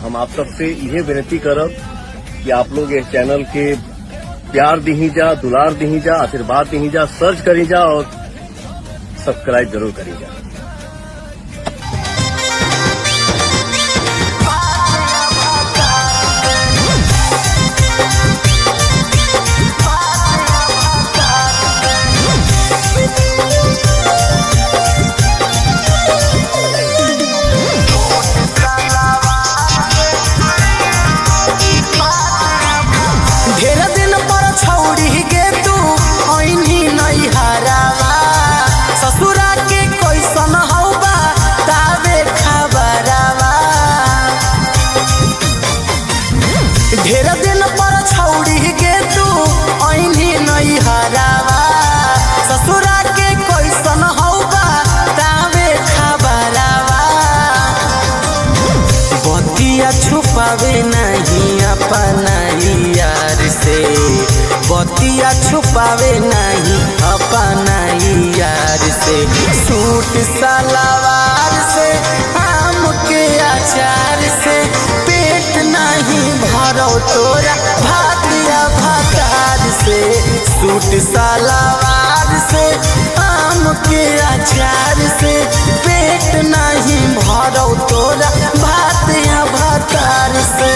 हम आप सबसे यह विनती करब कि आप लोग इस चैनल के प्यार दी जा, दुलार दी जा, आशीर्वाद दी जा, सर्च करी जा और सब्सक्राइब जरूर करी जा। ढेर दिन पर छौड़ी के तू ऐनी नहीं हरावा, ससुरा के कैसन हौबा तावे खबरावा। बतिया छुपावे नहीं अपना यार से, बतिया छुपावे नहीं अपना यार से। सूट सलवार से आम के अचार से पेट नहीं भरो तोरा भातिया भातार से। सूट सलवार से आम के अचार से पेट नहीं भरो तोरा भातिया भातार से।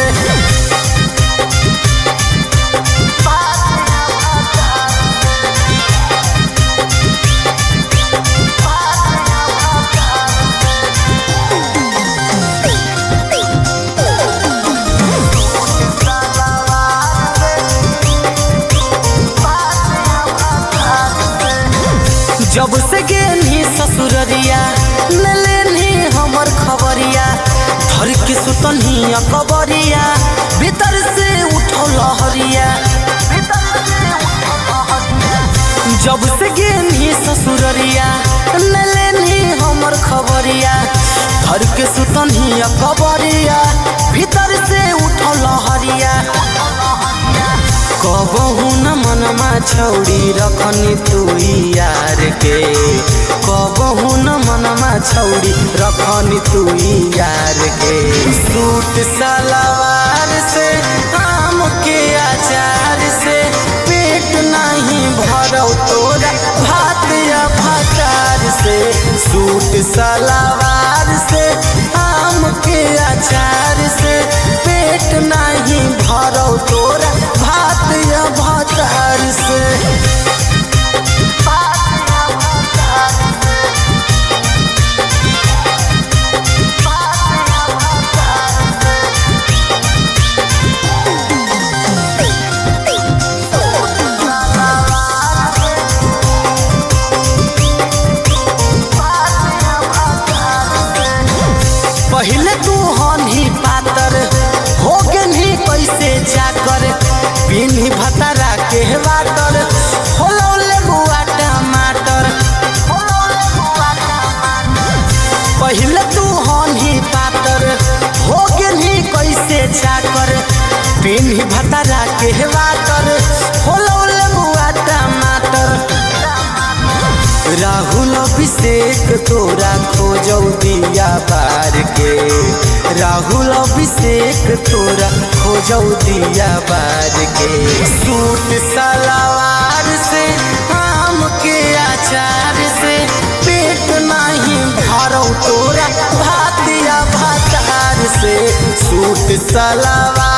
जब से गेनी ससुररिया न लेनी हमर खबरिया, धर के सुतनी अकबरिया भीतर से उठो लहरिया। जब से गेनी ससुररिया न लेनी हमर खबरिया, धर के सुतनी अकबरिया भीतर से उठो लहरिया। कबहू न मनमा छौड़ी रखनी तू यार के, कबहू न मनमा छौड़ी रखनी तू यार के। सूट सलवार से आम के अचार से पेट नहीं भरो तोरा भातिया भातार से। सूट सलवार से आम के अचार से पेट नहीं भरो तोरा भातिया भातार से। पहले तू हनी पातर हो गनी कैसे जाकर, पिन्ही भतरा के वाटर होलौले बुआ टमाटर। पहले तू हनी पातर हो गनी कैसे जाकर, पिन्ही भतरा के वाटर होलौले बुआ टमाटर। राहुल अभिषेक तोरा खोजौ दिया बार के, राहुल अभिषेक तोरा खोजौ दिया बार के। सूट सलवार से आम के अचार से पेट नहीं भरो तोरा भातिया भातार से। सूट सलवार